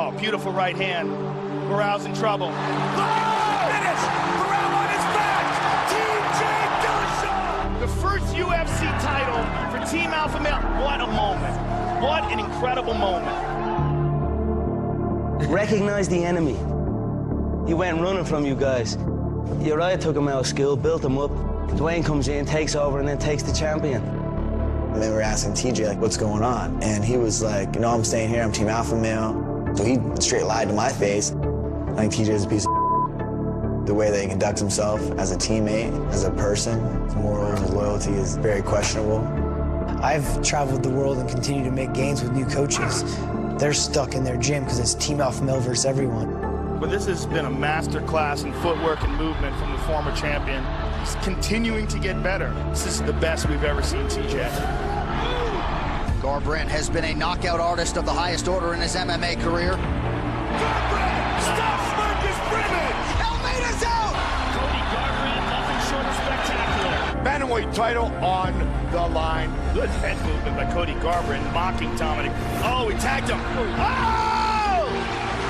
Oh, beautiful right hand. Morale's in trouble. Finish! Morale on his back! TJ Dillashaw! The first UFC title for Team Alpha Male. What a moment. What an incredible moment. Recognize the enemy. He went running from you guys. Uriah took him out of school, built him up. Dwayne comes in, takes over, and then takes the champion. And they were asking TJ, like, what's going on? And he was like, no, I'm staying here, I'm Team Alpha Male. So he straight lied to my face. I think TJ is a piece of the way that he conducts himself as a teammate, as a person. His morals, his loyalty is very questionable. I've traveled the world and continue to make gains with new coaches. They're stuck in their gym because it's Team Alpha Male versus everyone. But this has been a master class in footwork and movement from the former champion. He's continuing to get better. This is the best we've ever seen TJ. Garbrandt has been a knockout artist of the highest order in his MMA career. Garbrandt stops Marcus Brimage! Almeida's out! Cody Garbrandt, nothing short of spectacular. Bantamweight title on the line. Good head movement by Cody Garbrandt, mocking Dominic. Oh, he tagged him. Oh!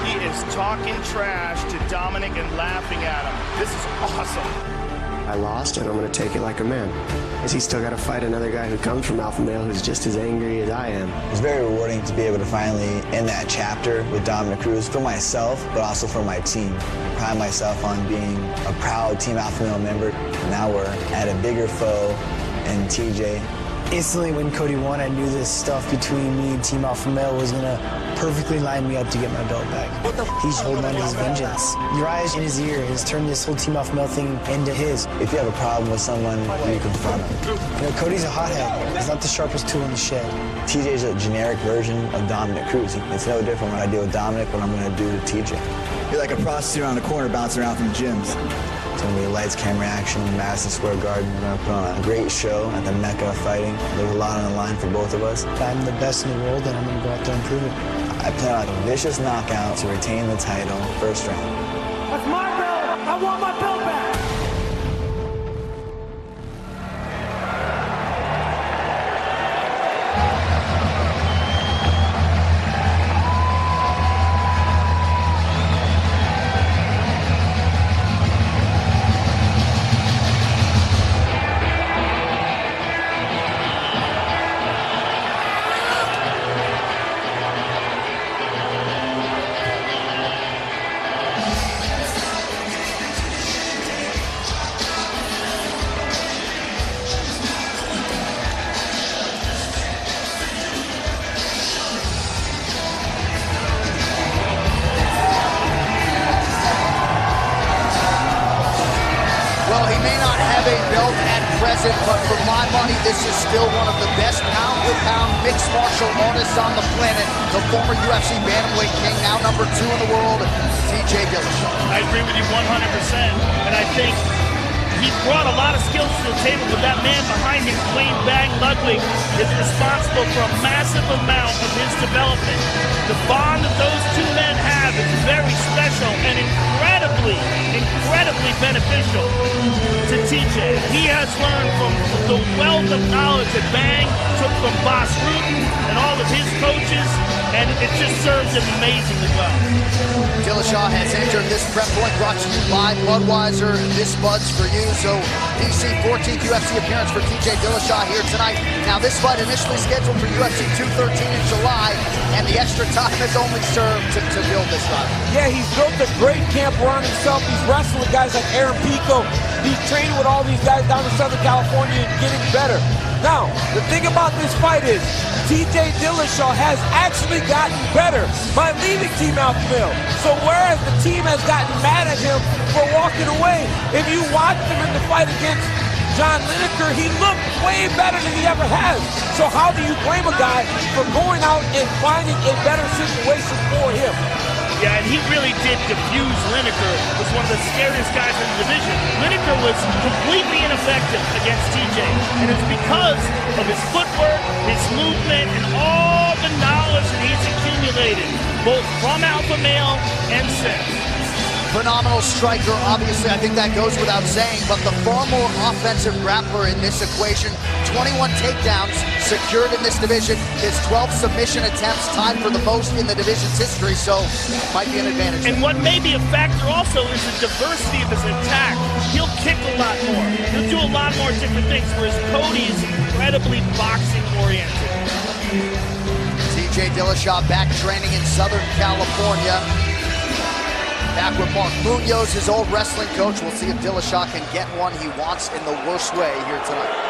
He is talking trash to Dominic and laughing at him. This is awesome. I lost, and I'm going to take it like a man. Because he's still got to fight another guy who comes from Alpha Male who's just as angry as I am. It was very rewarding to be able to finally end that chapter with Dominic Cruz for myself, but also for my team. I pride myself on being a proud Team Alpha Male member. Now we're at a bigger foe in TJ. Instantly when Cody won, I knew this stuff between me and Team Alpha Male was going to perfectly line me up to get my belt back. He's holding on to his vengeance. Uriah's in his ear has turned this whole Team Alpha Male thing into his. If you have a problem with someone, you confront him. You know, Cody's a hothead. He's not the sharpest tool in the shed. TJ's a generic version of Dominic Cruz. It's no different when I deal with Dominic what I'm going to do to TJ. You're like a prostitute on the corner bouncing around from gyms. It's going to be lights, camera, action, Madison Square Garden. We're going to put on a great show at the Mecca of fighting. There's a lot on the line for both of us. I'm the best in the world, and I'm going to go out there and prove it. I plan on a vicious knockout to retain the title first round. That's my belt! I want my belt back! Well, he may not have a belt at present, but for my money, this is still one of the best pound-for-pound mixed martial artists on the planet. The former UFC bantamweight king, now #2 in the world, TJ Dillashaw. I agree with you 100%, and I think he's brought a lot of skills to the table, but that man behind him, Dwayne "Bang" Ludwig, is responsible for a massive amount of his development. The bond that those two men have is very special and incredibly beneficial to TJ. He has learned from the wealth of knowledge that Bang took from Boss Rutten and all of his coaches, and it just serves him amazingly well. Dillashaw has entered this prep point brought to you by Budweiser. This Bud's for you. So DC 14th UFC appearance for TJ Dillashaw here tonight. Now this fight initially scheduled for UFC 213 in July, and the extra time has only served to build this rival. Yeah, he's built a great camp around himself. He's wrestling with guys like Aaron Pico. He's training with all these guys down in Southern California and getting better. Now, the thing about this fight is TJ Dillashaw has actually gotten better by leaving Team Alpha Male. So whereas the team has gotten mad at him for walking away, if you watch him in the fight against John Lineker, he looked way better than he ever has. So how do you blame a guy for going out and finding a better situation for him? Yeah, and he really did diffuse Lineker. Was one of the scariest guys in the division. Lineker was completely ineffective against TJ, and it's because of his footwork, his movement, and all the knowledge that he's accumulated, both from Alpha Male and since. Phenomenal striker, obviously, I think that goes without saying, but the far more offensive grappler in this equation. 21 takedowns secured in this division. His 12 submission attempts tied for the most in the division's history, so might be an advantage. And what may be a factor also is the diversity of his attack. He'll kick a lot more. He'll do a lot more different things, whereas Cody is incredibly boxing-oriented. TJ Dillashaw back training in Southern California. Back with Mark Munoz, his old wrestling coach. We'll see if Dillashaw can get one he wants in the worst way here tonight.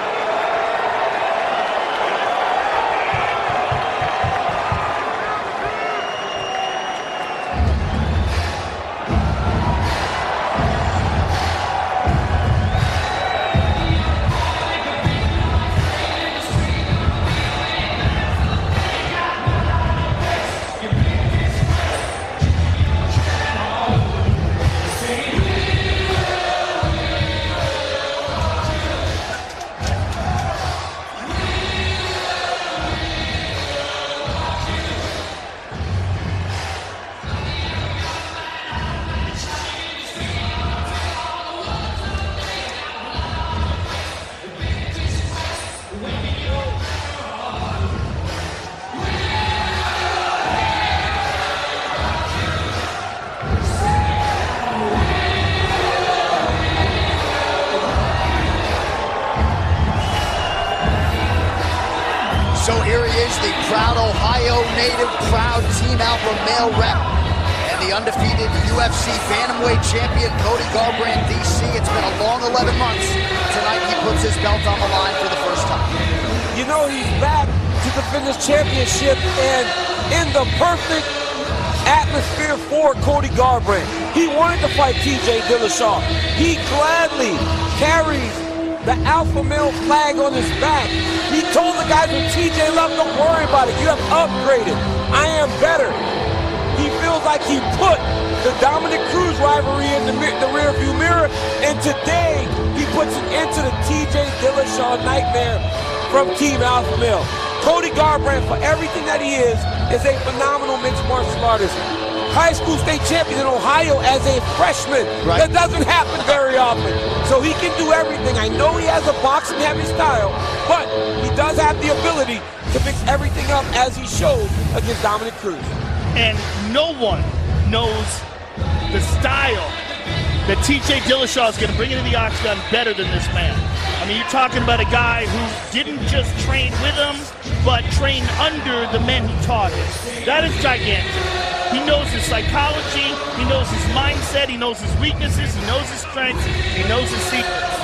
So here he is, the proud Ohio native, proud Team Alpha male rep, and the undefeated UFC Bantamweight champion, Cody Garbrandt, DC. It's been a long 11 months. Tonight he puts his belt on the line for the first time. You know, he's back to defend his championship, and in the perfect atmosphere for Cody Garbrandt. He wanted to fight TJ Dillashaw. He gladly carries the alpha male flag on his back. He told the guys with TJ left, don't worry about it. You have upgraded. I am better. He feels like he put the Dominic Cruz rivalry in the rearview mirror, and today he puts an end to the TJ Dillashaw nightmare from Team Alpha Male. Cody Garbrandt, for everything that he is a phenomenal mixed martial artist. High school state champion in Ohio as a freshman. Right. That doesn't happen very often. So he can do everything. I know he has a boxing heavy style, but he does have the ability to mix everything up as he showed against Dominic Cruz. And no one knows the style that TJ Dillashaw is going to bring into the octagon better than this man. I mean, you're talking about a guy who didn't just train with him, but trained under the men he taught him. That is gigantic. He knows his psychology, he knows his mindset, he knows his weaknesses, he knows his strengths, he knows his secrets.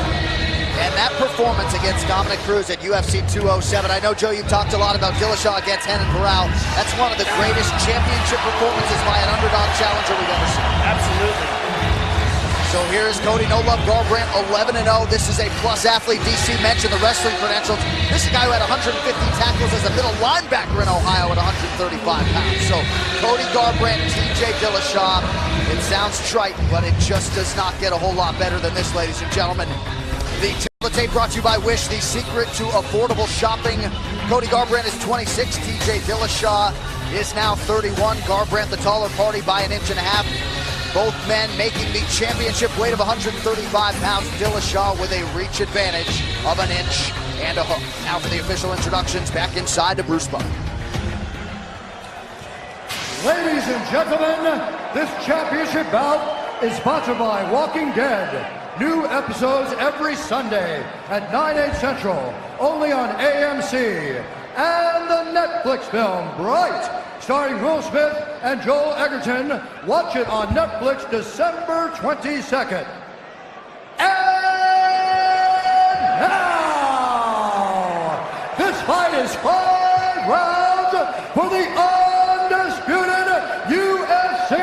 And that performance against Dominic Cruz at UFC 207, I know, Joe, you've talked a lot about Dillashaw against Renan Barão. That's one of the greatest championship performances by an underdog challenger we've ever seen. Absolutely. So here is Cody No Love Garbrandt, 11-0. This is a plus athlete. DC mentioned the wrestling credentials. This is a guy who had 150 tackles as a middle linebacker in Ohio at 135 pounds. So Cody Garbrandt, TJ Dillashaw. It sounds trite, but it just does not get a whole lot better than this, ladies and gentlemen. The tape brought to you by Wish, the secret to affordable shopping. Cody Garbrandt is 26. TJ Dillashaw is now 31. Garbrandt the taller party by an inch and a half. Both men making the championship weight of 135 pounds. Dillashaw with a reach advantage of an inch and a hook. Now for the official introductions, back inside to Bruce Buck. Ladies and gentlemen, this championship bout is sponsored by Walking Dead. New episodes every Sunday at 9/8 Central, only on AMC. And the Netflix film, Bright, starring Will Smith and Joel Edgerton. Watch it on Netflix December 22nd. And now, this fight is 5 rounds for the undisputed UFC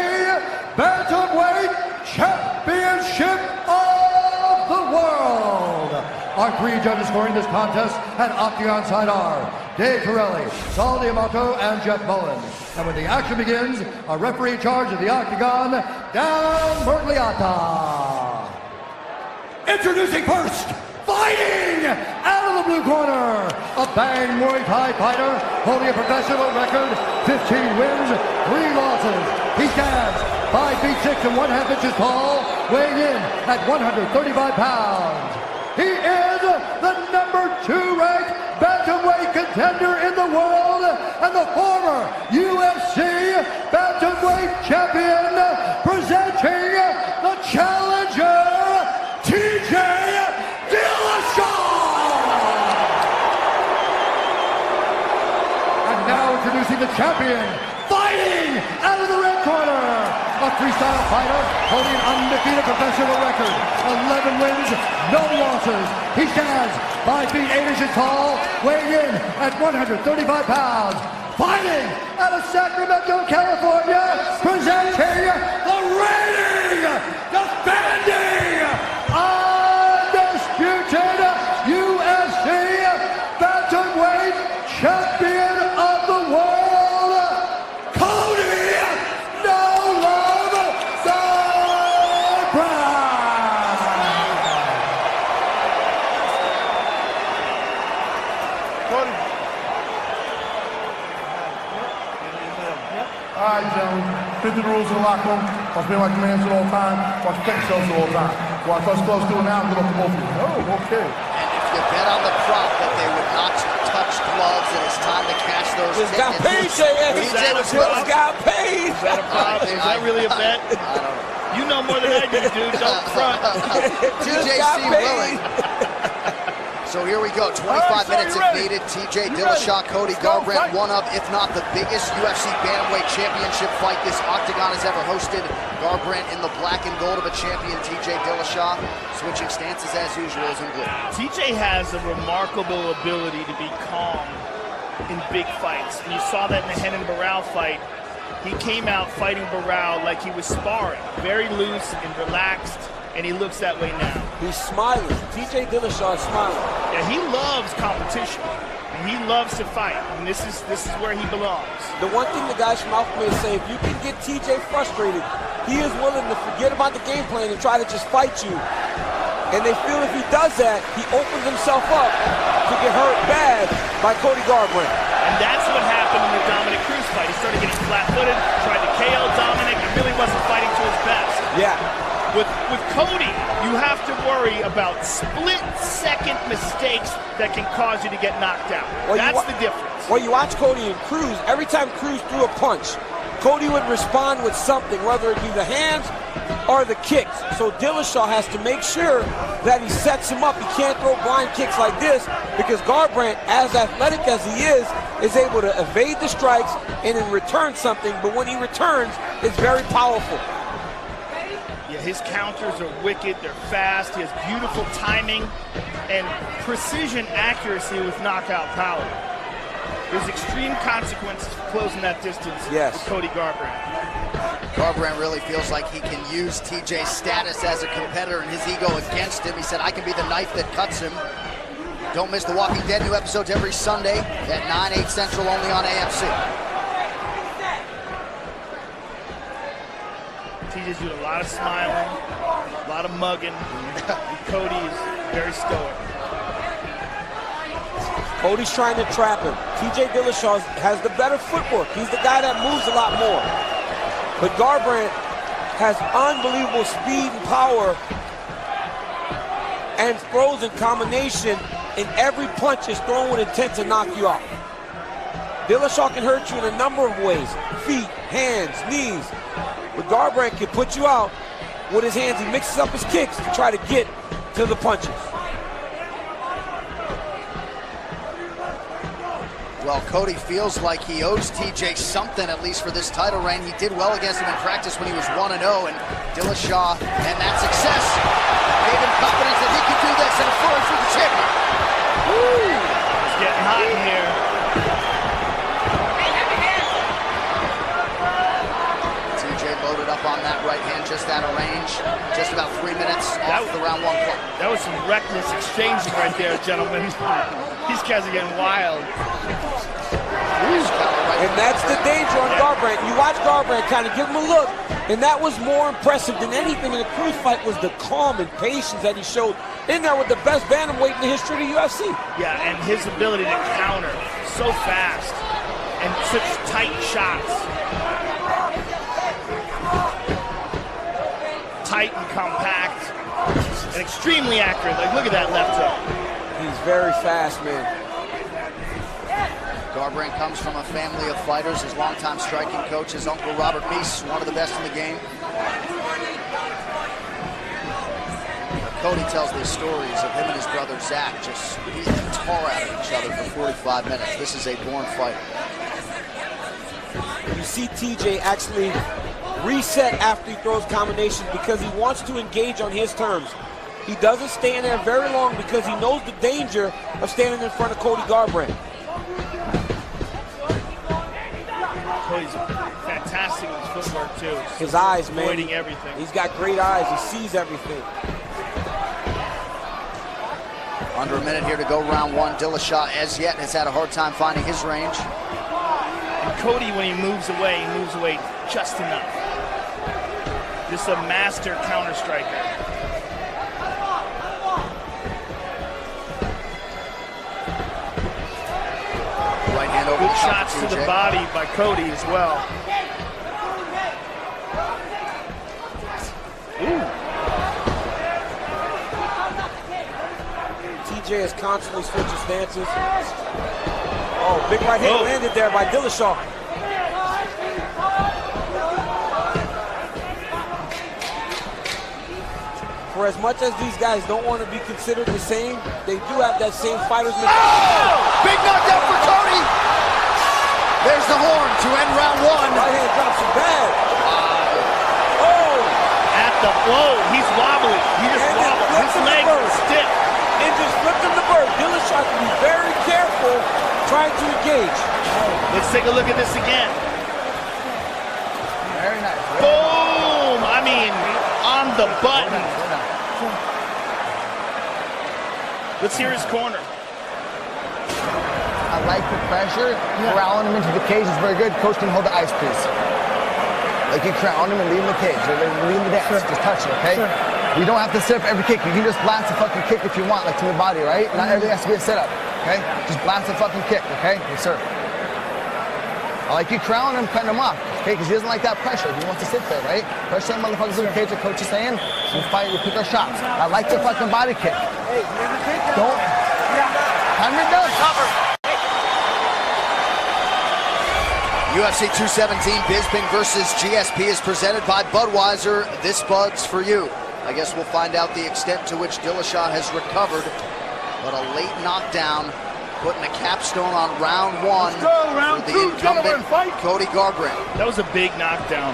Bantamweight Championship of the World. Our 3 judges scoring this contest at Octagon side are Dave Torelli, Saul Diamato, and Jeff Bowen. And when the action begins, a referee in charge of the Octagon, Dan Bergliata. Introducing first, fighting out of the blue corner, a Bang Muay Thai fighter holding a professional record, 15 wins, 3 losses. He stands 5 feet 6 and 1/2 inches tall, weighing in at 135 pounds. He is the number 2 ranked bantamweight contender in the world and the former UFC bantamweight champion, presenting the challenger, TJ Dillashaw! And now introducing the champion, fighting out of the red corner, a freestyle fighter holding an undefeated professional record, 11 wins, no losses. He stands 5 feet 8 inches tall, weighing in at 135 pounds. Fighting out of Sacramento, California, presenting the reigning, defending, undisputed UFC bantamweight champion of the world, Cody "No Love" Garbrandt. Cody. All right, gentlemen. 50 rules in the locker room. Watch me like commands at all time. Watch protect yourselves at all time. Watch us close to it now. I'm going to both of you. Oh, okay. And if you bet on the prop that they would not touch gloves, and it's time to cash those Just tickets. got paid, Just got paid. Is that a prop? Is that really a bet? I don't know. You know more than I do, dude. Don't front. TJ seemed willing. So here we go, 25 minutes if needed. TJ Dillashaw, Cody Garbrandt, one of, if not the biggest UFC Bantamweight Championship fight this octagon has ever hosted. Garbrandt in the black and gold of a champion, TJ Dillashaw, switching stances as usual as in blue. TJ has a remarkable ability to be calm in big fights. And you saw that in the Henan Barao fight. He came out fighting Barao like he was sparring, very loose and relaxed. And he looks that way now. He's smiling. TJ Dillashaw is smiling. Yeah, he loves competition. And he loves to fight. And this is where he belongs. The one thing the guys from Alpha Male say, if you can get TJ frustrated, he is willing to forget about the game plan and try to just fight you. And they feel if he does that, he opens himself up to get hurt bad by Cody Garbrandt. And that's what happened in the Dominic Cruz fight. He started getting flat-footed, tried to KO Dominic, and really wasn't fighting to his best. Yeah. With Cody, you have to worry about split-second mistakes that can cause you to get knocked out. Well, that's the difference. Well, you watch Cody and Cruz, every time Cruz threw a punch, Cody would respond with something, whether it be the hands or the kicks. So Dillashaw has to make sure that he sets him up. He can't throw blind kicks like this because Garbrandt, as athletic as he is able to evade the strikes and then return something. But when he returns, it's very powerful. Yeah, his counters are wicked, they're fast, he has beautiful timing and precision accuracy with knockout power. There's extreme consequences for closing that distance with Cody Garbrandt. Garbrandt really feels like he can use TJ's status as a competitor and his ego against him. He said, I can be the knife that cuts him. Don't miss The Walking Dead, new episodes every Sunday at 9, 8 Central, only on AMC. TJ's doing a lot of smiling, a lot of mugging. Cody is very stoic. Cody's trying to trap him. TJ Dillashaw has the better footwork. He's the guy that moves a lot more. But Garbrandt has unbelievable speed and power and throws in combination, and every punch is thrown with intent to knock you out. Dillashaw can hurt you in a number of ways. Feet, hands, knees. But Garbrandt can put you out with his hands. He mixes up his kicks to try to get to the punches. Well, Cody feels like he owes TJ something, at least for this title reign. He did well against him in practice when he was 1-0, and Dillashaw, and that success gave him confidence that he could do this and afford for the champion. Woo! It's getting hot in here. TJ loaded up on that right hand, just out of range, just about 3 minutes off the round 1 clock. That was some reckless exchanging right there, gentlemen. These guys are getting wild. And that's the danger on Garbrandt. You watch Garbrandt kind of give him a look, and that was more impressive than anything in the Cruz fight was the calm and patience that he showed in there with the best bantamweight in the history of the UFC. Yeah, and his ability to counter so fast and such tight shots. tight and compact and extremely accurate. Like, look at that left hook. He's very fast, man. Garbrandt comes from a family of fighters. His longtime striking coach, his uncle Robert Meese, one of the best in the game. Cody tells these stories of him and his brother Zach just beating the tar out of each other for 45 minutes. This is a born fight. You see TJ actually reset after he throws combinations because he wants to engage on his terms. He doesn't stay in there very long because he knows the danger of standing in front of Cody Garbrandt. Cody's fantastic with his footwork too. His eyes, man. Avoiding everything. He's got great eyes. He sees everything. Under a minute here to go, round one. Dillashaw, as yet, has had a hard time finding his range. And Cody, when he moves away just enough. Just a master counter striker. Right hand over Good the top shots of to the TJ. body by Cody as well. Ooh. TJ is constantly switching stances. Oh, big right hand landed there by Dillashaw. For as much as these guys don't want to be considered the same, they do have that same fighter's mentality. Oh! Big knockdown for Cody! There's the horn to end round one. Right hand drops him bad. Oh! At the blow, he's wobbly. He just wobbled. His leg is stiff. And just flipped him the bird. Dillashaw has to be very careful trying to engage. Let's take a look at this again. Very nice. Boom! I mean, on the button. Let's hear his corner. I like the pressure. Corralling him into the cage is very good. Coach can hold the ice, please. Like you crown him and leave him in the cage. Or leave him the dance. Just touch it, okay? You don't have to set up every kick. You can just blast a fucking kick if you want, like to the body, right? Not everything has to be a setup, okay? Just blast a fucking kick, okay? Yes, sir. I like you crowning him, cutting him off, okay? Because he doesn't like that pressure. He wants to sit there, right? Pressure them motherfuckers in the cage, the coach is saying. We fight, we pick our shots. I like the fucking body kick. Don't. Time your done. UFC 217, Bisping versus GSP is presented by Budweiser. This Bud's for you. I guess we'll find out the extent to which Dillashaw has recovered. But a late knockdown, putting a capstone on round one for the incumbent Cody Garbrandt. That was a big knockdown.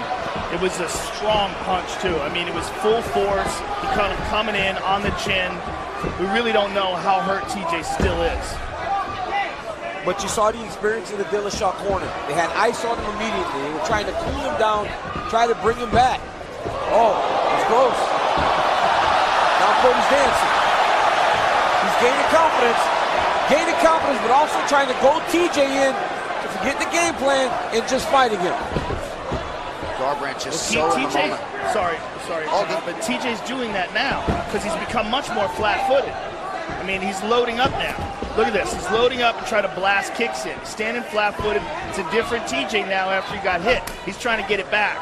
It was a strong punch too. I mean, it was full force. He kind of coming in on the chin. We really don't know how hurt TJ still is. But you saw the experience in the Dillashaw corner. They had ice on him immediately. They were trying to cool him down, try to bring him back. Oh, it's close. Now Cody's dancing. He's gaining confidence, but also trying to go TJ in to forget the game plan and just fight again. Garbrandt just so in the moment. Sorry, but TJ's doing that now because he's become much more flat-footed. I mean, he's loading up now. Look at this. He's loading up and trying to blast kicks in. Standing flat-footed. It's a different TJ now after he got hit. He's trying to get it back.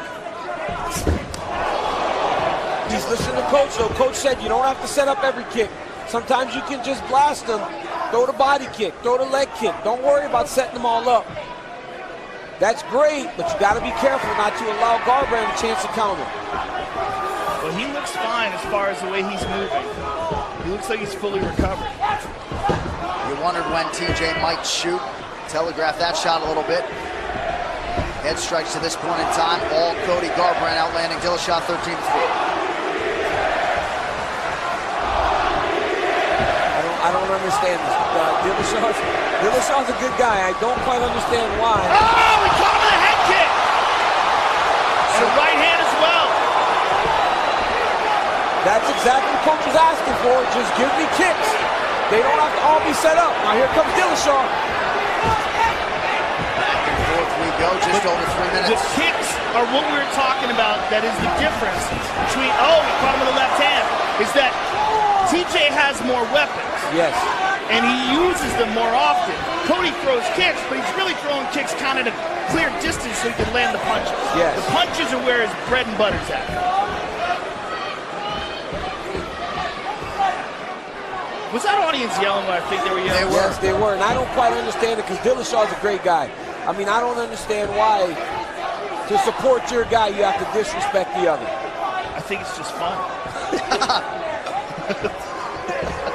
He's listening to Coach, though. Coach said you don't have to set up every kick. Sometimes you can just blast them. Throw the body kick. Throw the leg kick. Don't worry about setting them all up. That's great, but you got to be careful not to allow Garbrandt a chance to counter. Well, he looks fine as far as the way he's moving. He looks like he's fully recovered. You wondered when TJ might shoot. Telegraph that shot a little bit. Head strikes to this point in time. All Cody Garbrandt outlanding Dillashaw 13-3. I don't understand this. Dillashaw's a good guy. I don't quite understand why. Oh, he caught him with a head kick. And a right hand as well. That's exactly what Coach was asking for. Just give me kicks. They don't have to all be set up. Now here comes Dillashaw. Back and forth we go, just over 3 minutes. The kicks are what we were talking about. That is the difference between, oh, he caught him with the left hand, is that TJ has more weapons. Yes. And he uses them more often. Cody throws kicks, but he's really throwing kicks kind of to clear distance so he can land the punches. Yes. The punches are where his bread and butter's at. Was that audience yelling when I think they were yelling? They were. Yes, they were, and I don't quite understand it because Dillashaw's a great guy. I mean, I don't understand why to support your guy you have to disrespect the other. I think it's just fun.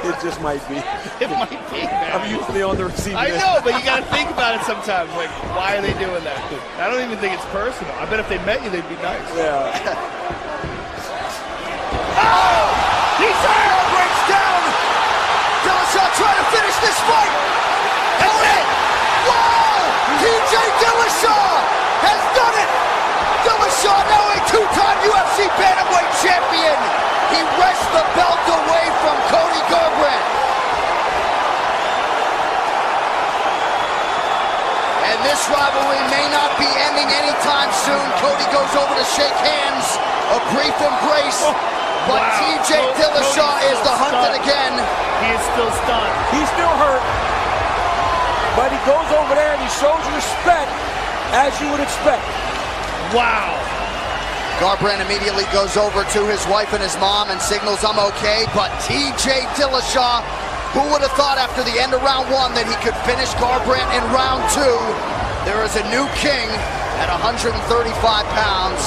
It just might be. It might be, man. I'm usually on the receiving I end. know, but you got to think about it sometimes. Like, why are they doing that? I don't even think it's personal. I bet if they met you, they'd be nice. Yeah. Oh! He's hurt! Breaks down. Dillashaw trying to finish this fight. Hold it. Whoa! TJ Dillashaw has done it. Dillashaw, now a two-time UFC bantamweight champion. He wrests the belt away from Cody Garbrandt. And this rivalry may not be ending anytime soon. Cody goes over to shake hands, a brief embrace. But Wow. TJ Dillashaw is the hunted again. He is still stunned. He's still hurt, but he goes over there and he shows respect as you would expect. Wow. Garbrandt immediately goes over to his wife and his mom and signals, I'm okay. But TJ Dillashaw, who would have thought after the end of round 1 that he could finish Garbrandt in round 2? There is a new king at 135 pounds.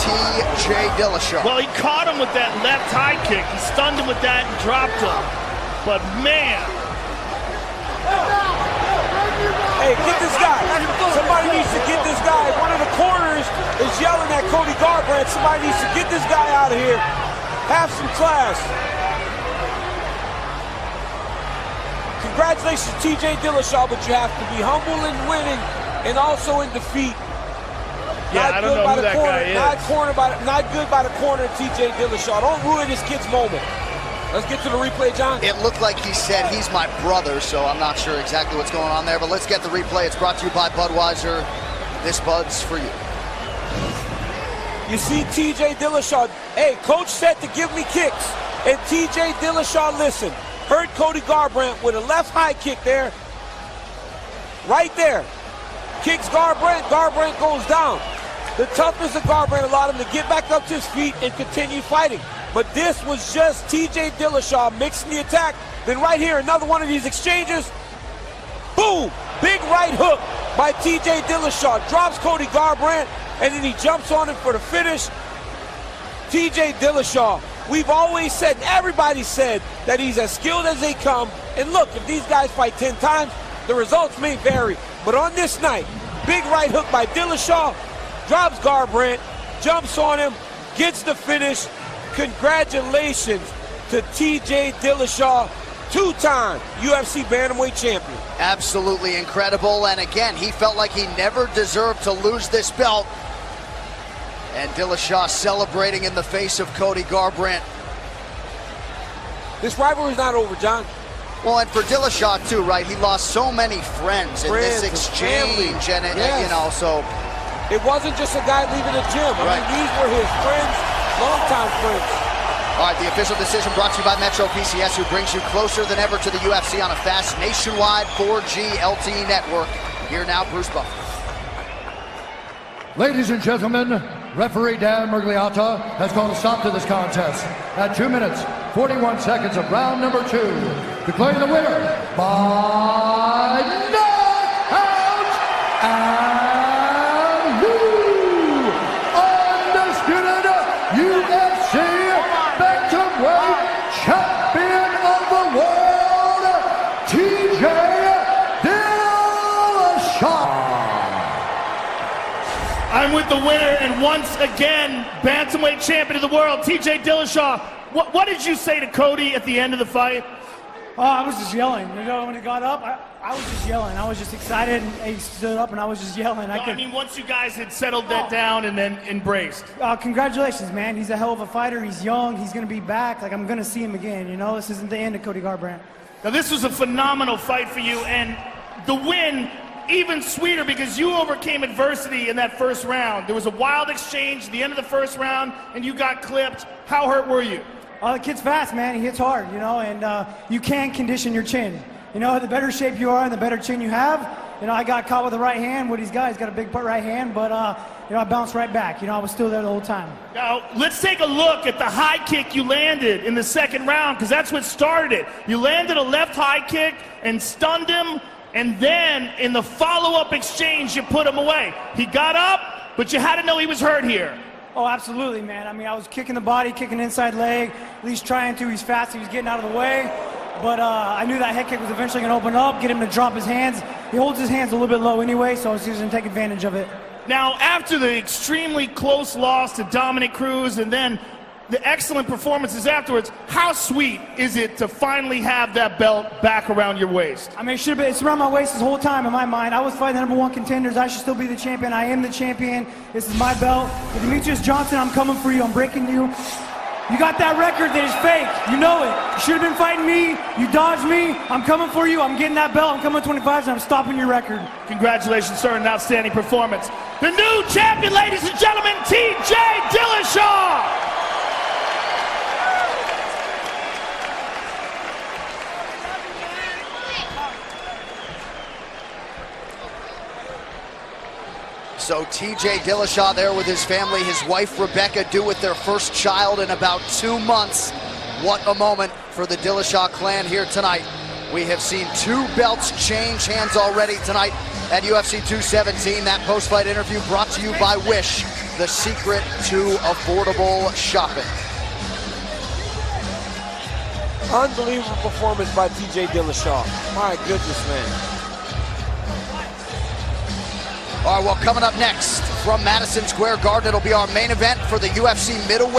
TJ Dillashaw. Well, he caught him with that left high kick. He stunned him with that and dropped him. But man. Hey, get this guy. Somebody needs to get this guy. One of the corners is yelling at Cody Garbrandt. Somebody needs to get this guy out of here. Have some class. Congratulations, TJ Dillashaw, but you have to be humble in winning and also in defeat. Yeah, I don't know who that guy is. Not good by the corner of TJ Dillashaw. Don't ruin this kid's moment. Let's get to the replay, John. It looked like he said he's my brother, so I'm not sure exactly what's going on there, but let's get the replay. It's brought to you by Budweiser. This Bud's for you. You see TJ Dillashaw. Hey, coach said to give me kicks, and TJ Dillashaw listened. Hurt Cody Garbrandt with a left high kick there. Right there. Kicks Garbrandt. Garbrandt goes down. The toughness of Garbrandt allowed him to get back up to his feet and continue fighting. But this was just TJ Dillashaw mixing the attack. Then right here, another one of these exchanges. Boom! Big right hook by TJ Dillashaw. Drops Cody Garbrandt, and then he jumps on him for the finish. TJ Dillashaw, we've always said, everybody said, that he's as skilled as they come. And look, if these guys fight 10 times, the results may vary. But on this night, big right hook by Dillashaw, drops Garbrandt, jumps on him, gets the finish. Congratulations to TJ Dillashaw, two-time UFC bantamweight champion. Absolutely incredible, and again, he felt like he never deserved to lose this belt. And Dillashaw celebrating in the face of Cody Garbrandt. This rivalry's not over, John. Well, and for Dillashaw too, right? He lost so many friends in this exchange, and you know, so it wasn't just a guy leaving the gym. I mean, these were his friends, longtime friends. All right, the official decision brought to you by Metro PCS, who brings you closer than ever to the UFC on a fast nationwide 4G LTE network. Here now, Bruce Buffer. Ladies and gentlemen, referee Dan Mergliata has called a stop to this contest at 2 minutes, 41 seconds of round number 2, declaring the winner by knockout and new undisputed UFC bantamweight champion of the world, TJ Dillashaw. I'm with the winner, and once again, bantamweight champion of the world, TJ Dillashaw. What did you say to Cody at the end of the fight? Oh, I was just yelling. You know, when he got up, I was just yelling. I was just excited, and he stood up, and I was just yelling. I mean, once you guys had settled that down and then embraced. Congratulations, man. He's a hell of a fighter. He's young. He's going to be back. Like, I'm going to see him again. You know, this isn't the end of Cody Garbrandt. Now, this was a phenomenal fight for you, and the win even sweeter because you overcame adversity in that first round. There was a wild exchange at the end of the first round, and you got clipped. How hurt were you? The kid's fast, man. He hits hard, you know, and you can condition your chin. You know, the better shape you are and the better chin you have. You know, I got caught with the right hand. What he's got a big right hand, but I bounced right back. I was still there the whole time. Now, let's take a look at the high kick you landed in the second round, because that's what started it. You landed a left high kick and stunned him, and then in the follow-up exchange, you put him away. He got up, but you had to know he was hurt here. Oh, absolutely, man. I mean, I was kicking the body, kicking inside leg, at least trying to. He's fast, he was getting out of the way. But I knew that head kick was eventually going to open up, get him to drop his hands. He holds his hands a little bit low anyway, so I was going to take advantage of it. Now, after the extremely close loss to Dominic Cruz and then the excellent performances afterwards, how sweet is it to finally have that belt back around your waist? I mean, it should have been. It's around my waist this whole time in my mind. I was fighting the #1 contenders. I should still be the champion. I am the champion. This is my belt. But Demetrius Johnson, I'm coming for you. I'm breaking you. You got that record that is fake. You know it. You should have been fighting me. You dodged me. I'm coming for you. I'm getting that belt. I'm coming 25s, and I'm stopping your record. Congratulations, sir. An outstanding performance. The new champion, ladies and gentlemen, TJ Dillashaw. So TJ Dillashaw there with his family, his wife Rebecca, due with their first child in about 2 months. What a moment for the Dillashaw clan here tonight. We have seen 2 belts change hands already tonight at UFC 217. That post-fight interview brought to you by Wish, the secret to affordable shopping. Unbelievable performance by TJ Dillashaw. My goodness, man. All right, well, coming up next from Madison Square Garden, it'll be our main event for the UFC middleweight.